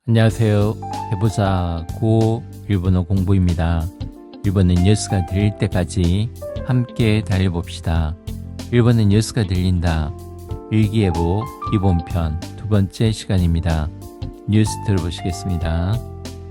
안녕하세요. 해보자 고 일본어 공부입니다. 일본어 뉴스가 들릴 때까지 함께 달려봅시다. 일본어 뉴스가 들린다. 일기예보 기본편 두 번째 시간입니다. 뉴스 들어보시겠습니다.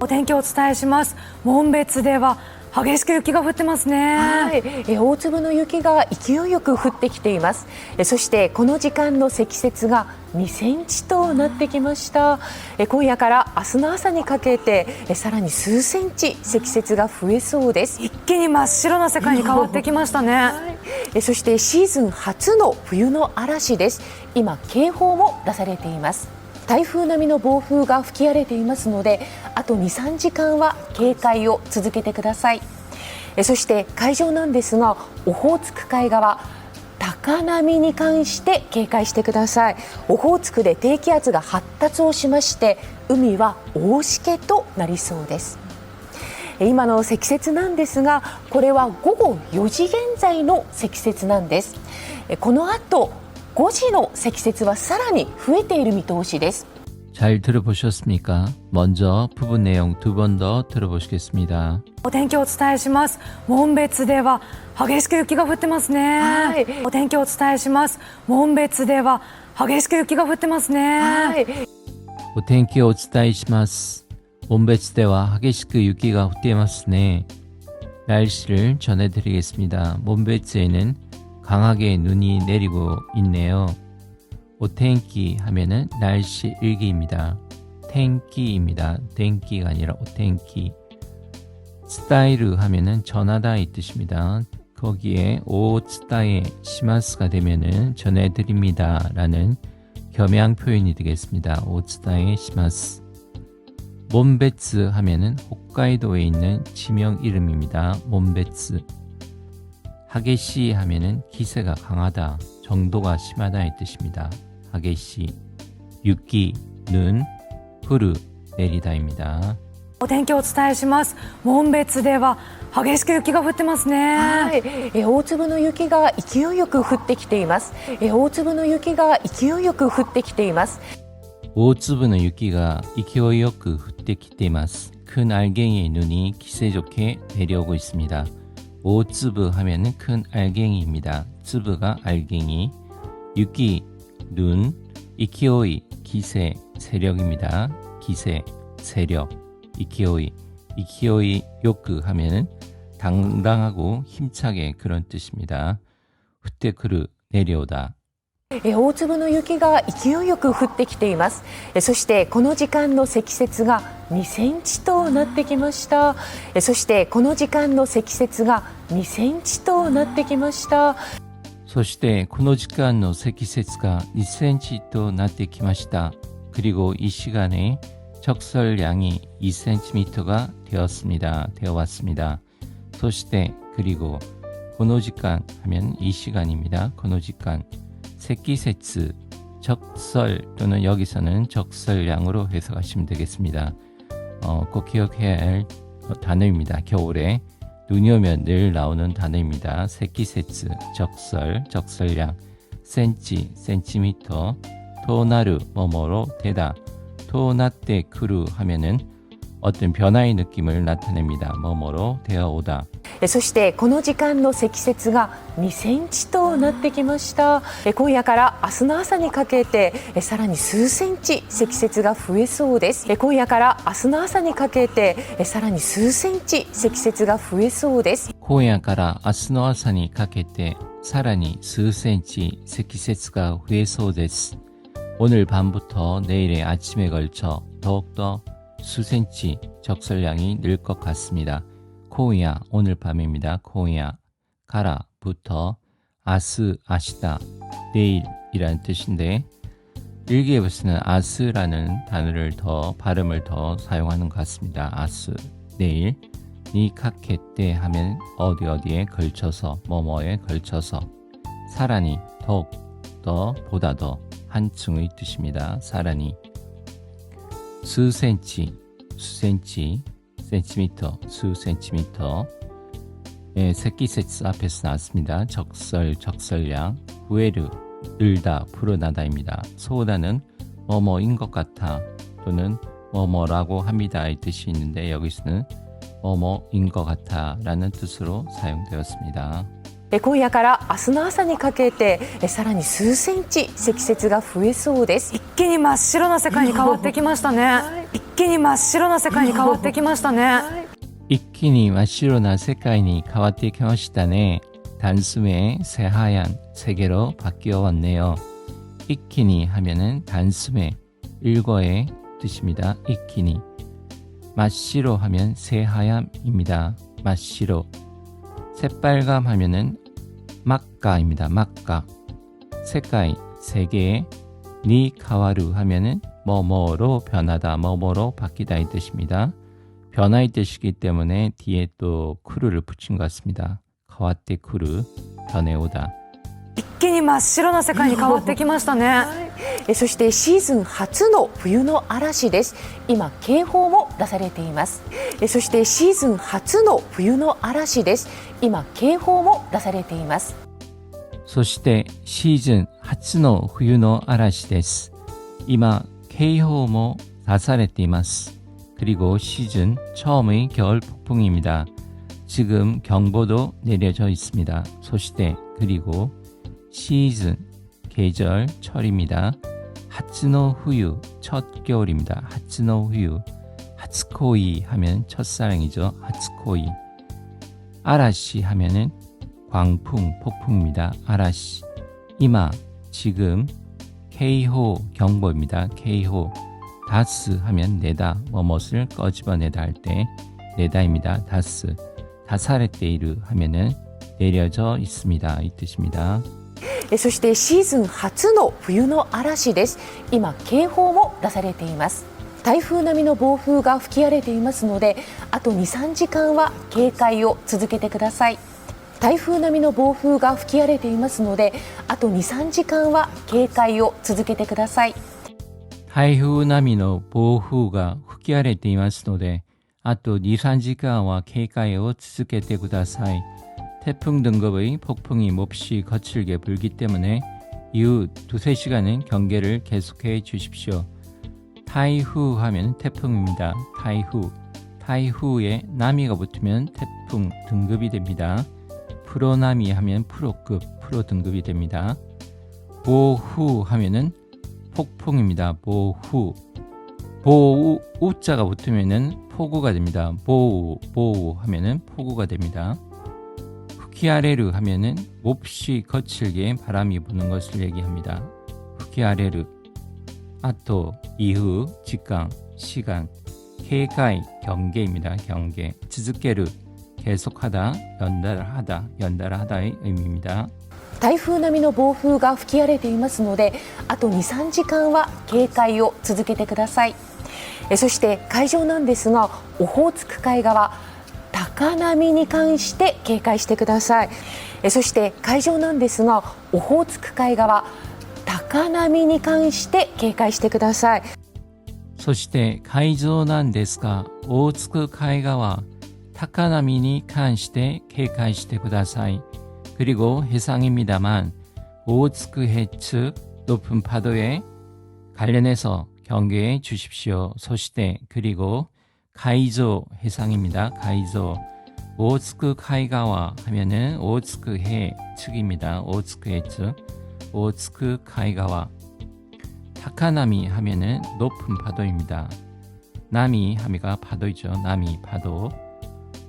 お天気をお伝えします。紋別では激しく雪が降ってますね。はい、大粒の雪が勢いよく降ってきています。そしてこの時間の積雪が2センチとなってきました。今夜から明日の朝にかけてさらに数センチ積雪が増えそうです。一気に真っ白な世界に変わってきましたね。そしてシーズン初の冬の嵐です。今警報も出されています。台風並みの暴風が吹き荒れていますので、あと 2,3 時間は警戒を続けてください。そして海上なんですが、オホーツク海側、高波に関して警戒してください。オホーツクで低気圧が発達をしまして、海は大しけとなりそうです。今の積雪なんですが、これは午後4時現在の積雪なんです。この後5時の積雪はさらに増えている見通しです。 잘 들어보셨습니까? 먼저 부분 내용 두 번 더 들어보시겠습니다. お天気をお伝えします。紋別では激しく雪が降ってますね。はい、お天気をお伝えします。紋別では激しく雪が降ってますね。はい、 お天気をお伝えします. 몬베츠대와 하게시크 유기가 후띠에마스네. 날씨를 전해드리겠습니다. 몬베츠에는 강하게 눈이 내리고 있네요. 오텐키 하면은 날씨 일기입니다. 텐키입니다. 텐키가 아니라 오텐키. 스타이르 하면은 전하다 이 뜻입니다. 거기에 오 스타에 시마스가 되면은 전해드립니다 라는 겸양 표현이 되겠습니다. 오 스타에 시마스. 몬베츠 하면은 홋카이도에 있는 지명 이름입니다. 몬베츠. 하게시 하면은 기세가 강하다, 정도가 심하다 이 뜻입니다. 하게시. 유기, 눈, 후르, 내리다입니다. お天気をお伝えします。紋別では激しく雪が降ってますね。はい、大粒の雪が勢いよく降ってきています。大粒の雪が勢いよく降ってきています。 5粒의 유기가勢いよく 降ってきています. 큰 알갱이의 눈이 기세 좋게 내려오고 있습니다. 5粒 하면은 큰 알갱이입니다. 粒가 알갱이, 유기, 눈, 이키오이, 기세, 세력입니다. 기세, 세력, 이키오이, 이키오이 요크 하면은 당당하고 힘차게 그런 뜻입니다. 후테크르, 내려오다. 大粒の雪が勢いよく降ってきています。そしてこの時間の積雪が2センチとなってきました。そしてこの時間の積雪が2センチとなってきました。 そしてこの時間の積雪が2センチとなってきました. 그리고 이 시간에 적설량이 2cm가 되어 왔습니다. そして 그리고 この時間 하면 이 시간입니다. この時間 세키세츠, 적설 또는 여기서는 적설량으로 해석하시면 되겠습니다. 꼭 기억해야 할 단어입니다. 겨울에 눈이 오면 늘 나오는 단어입니다. 세키세츠, 적설, 적설량, 센치, 센티미터, 토나르, 뭐뭐로 되다, 토나떼 크루 하면은 어떤 변화의 느낌을 나타냅니다. 뭐뭐로 되어오다. そしてこの時間の積雪が2センチとなってきました。今夜から明日の朝にかけてさらに数センチ積雪が増えそうです。今夜から明日の朝にかけてさらに数センチ積雪が増えそうです。 今夜から明日の朝にかけてさらに数センチ積雪が増えそうです. 오늘 밤부터 내일의 아침에 걸쳐 더욱더 수센치 적설량이 늘 것 같습니다. 코야 오늘 밤입니다. 코야 가라부터 아스 아시다 내일이라는 뜻인데 일기예보에서는 아스라는 단어를 더 발음을 더 사용하는 것 같습니다. 아스 내일 니카케때 하면 어디에 걸쳐서 뭐뭐에 걸쳐서 사라니 더욱 더 보다 더 한층의 뜻입니다. 사라니 수센치 수센치 센티미터, 수센티미터. 세키세츠 앞에서 나왔습니다. 적설, 적설량, 후에르, 늘다, 불어나다입니다. 소다는 뭐뭐인 것 같아 또는 뭐뭐라고 합니다 이 뜻이 있는데 여기서는 뭐뭐인 것 같아 라는 뜻으로 사용되었습니다. 今夜から明日の朝にかけてさらに数センチ積雪が増えそうです。一気に真っ白な世界に変わってきましたね。一気に真っ白な世界に変わってきましたね。 이끼니 마시로나 색깔이 変わってきましたね. 단숨에 새하얀 세계로 바뀌어 왔네요. 이끼니 하면은 단숨에 일거의 뜻입니다. 이끼니. 마시로 하면 새하얀입니다. 마시로. 새빨감 하면은 막가입니다. 막가. 색깔 세계에 니 카와루 하면은 뭐뭐로 변하다, 뭐뭐로 바뀌다 이 뜻입니다. 변화의 뜻이기 때문에 뒤에 또 쿠르를 붙인 것 같습니다. 카와테 쿠르, 변해오다. 一気に真っ白な世界に変わってきましたね。そしてシーズン初の冬の嵐です。今警報も出されています。そしてシーズン初の冬の嵐です。今警報も出されています。そしてシーズン初の冬の嵐です. 이마警報も 出されています. 그리고 시즌 처음의 겨울 폭풍입니다. 지금 경보도 내려져 있습니다. 소시대 그리고 시즌 계절 철입니다. 하츠노 후유 첫 겨울입니다. 하츠노 후유 하츠코이 하면 첫사랑이죠. 하츠코이. 아라시 하면은 광풍 폭풍입니다. 아라시. 이마 지금 K호 경보입니다. K호. 다스 하면 내다, 뭐뭇을 꺼집어내다 할 때 내다입니다. 다스. 다사레테이르 하면은 내려져 있습니다. 이 뜻입니다. そしてシーズン初の冬の嵐です。今警報も出されています。台風並みの暴風が吹き荒れていますので、あと 2,3 時間は警戒を続けてください。台風並みの暴風が吹き荒れていますので、あと 2,3 時間は警戒を続けてください。台風並みの暴風が吹き荒れていますので、あと 2,3 時間は警戒を続けてください. 태풍 등급의 폭풍이 몹시 거칠게 불기 때문에 이후 2-3시간은 경계를 계속해 주십시오. 타이후 하면 태풍입니다. 타이후. 타이후에 나미가 붙으면 태풍 등급이 됩니다. 프로나미 하면 프로급, 프로 등급이 됩니다. 보후 하면은 폭풍입니다. 보후. 보우, 우자가 붙으면은 폭우가 됩니다. 보우 하면은 폭우가 됩니다. 후키아레르 하면은 몹시 거칠게 바람이 부는 것을 얘기합니다. 후키아레르. 아토, 이후, 직강, 시간. 케이카이, 경계입니다. 경계. 즈즈케르, 계속하다, 연달아하다의 의미입니다. 台風並みの暴風が吹き荒れていますので、あと 2,3 時間は警戒を続けてください。そして海上なんですが、オホーツク海側、高波に関して警戒してください。そして海上なんですが、オホーツク海側、高波に関して警戒してください。そして海上なんですが、オホーツク海側、高波に関して警戒してください. 그리고 해상입니다만 오호츠크 해측 높은 파도에 관련해서 경계해 주십시오. 소시대 그리고 가이조 해상입니다. 가이조. 오호츠크 카이가와 하면은 오호츠크 해 측입니다. 오호츠크 해측. 오호츠크 카이가와. 타카나미 하면은 높은 파도입니다. 나미 하미가 파도이죠. 나미 파도.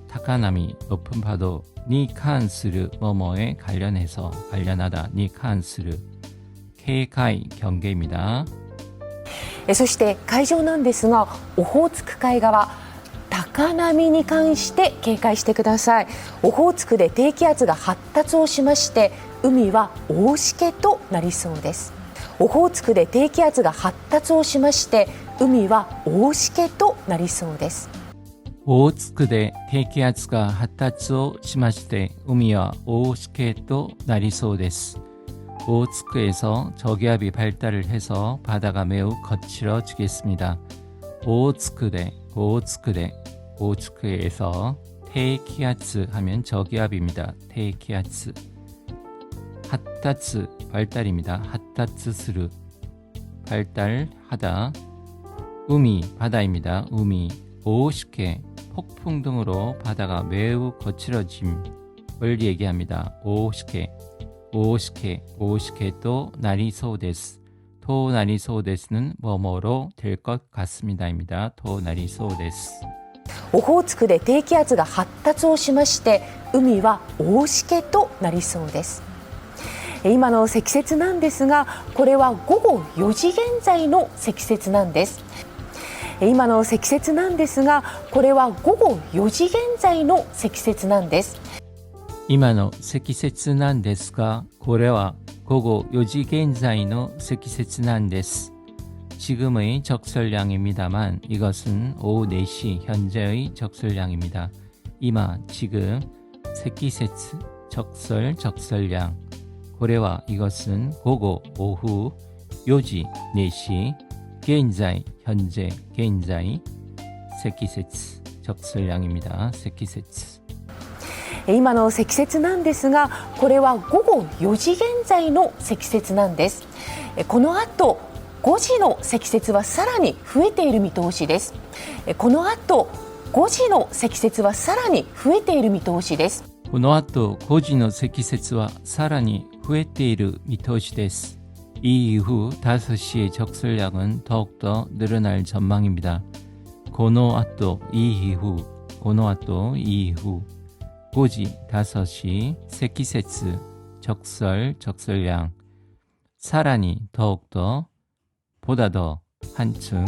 타카나미 높은 파도. 니 칸스르 뭐뭐에 관련해서 관련하다. 니 칸스르. 케이카이 경계입니다. そして海上なんですが、オホーツク海側、高波に関して警戒してください。オホーツクで低気圧が発達をしまして、海は大しけとなりそうです。オホーツクで低気圧が発達をしまして、海は大しけとなりそうです。オホーツクで低気圧が発達をしまして、海は大しけとなりそうです。오호츠크에서 저기압이 발달을 해서 바다가 매우 거칠어지겠습니다. 오호츠크에서 테이키아츠 하면 저기압입니다. 테이키아츠. 핫타츠 발달입니다. 핫타츠스르 발달하다. 우미, 바다입니다. 우미, 오호시케, 폭풍 등으로 바다가 매우 거칠어짐을 얘기합니다. 오호시케, 오호시케, 오호시케 또 나리소 데스. 또 나리소 데스는 뭐뭐로 될 것 같습니다입니다. 또 나리소 데스. オホーツクで低気圧が発達をしまして海は大しけとなりそうです。今の積雪なんですがこれは午後4時現在の積雪なんです。今の積雪なんですがこれは午後4時現在の積雪なんです。今の積雪なんですがこれは午後4時現在の積雪なんです. 지금의 적설량입니다만 이것은 오후 4시 현재의 적설량입니다. 이마, 지금, 세키세츠, 적설, 적설량. 고래와 이것은 고고, 오후, 요지, 4시, 게인자이, 현재, 게인자이, 세키세츠, 적설량입니다. 세키세츠. 今の積雪なんですがこれは午後4時現在の積雪なんです。この後5時の積雪はさらに増えている見通しです。この後5時の積雪はさらに増えている見通しです。この後5時の積雪はさらに増えている見通しです. 이 이후 5시의 적설량은 더욱더 늘어날 전망입니다. この後 이 이후 この後 이 이후 5지 5시 세키세츠 적설 적설량 사라니 더욱더 보다 더 한층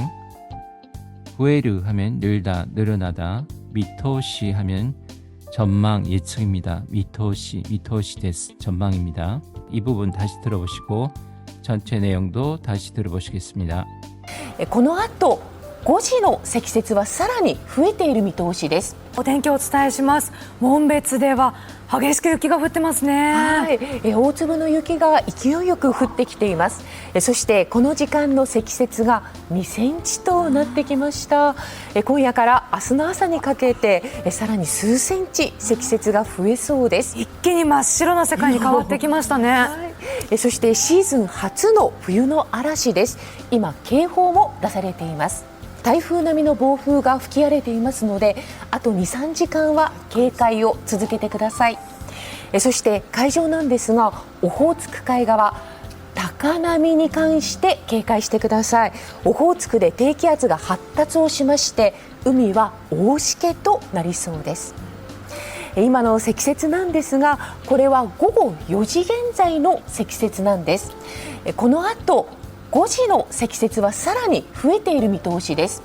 후에르 하면 늘다 늘어나다 미토시 하면 전망 예측입니다. 미토시 미토시 데스 전망입니다. 이 부분 다시 들어보시고 전체 내용도 다시 들어보시겠습니다. この後5時の積雪はさらに増えている見通しです。お天気をお伝えします。紋別では激しく雪が降ってますね。はい、大粒の雪が勢いよく降ってきています。そしてこの時間の積雪が2センチとなってきました。今夜から明日の朝にかけてさらに数センチ積雪が増えそうです。一気に真っ白な世界に変わってきましたね。はい、そしてシーズン初の冬の嵐です。今警報も出されています。台風並みの暴風が吹き荒れていますのであと 2,3 時間は警戒を続けてください。そして海上なんですがオホーツク海側高波に関して警戒してください。オホーツクで低気圧が発達をしまして海は大しけとなりそうです。今の積雪なんですがこれは午後4時現在の積雪なんです。この後5時の積雪はさらに増えている見通しです。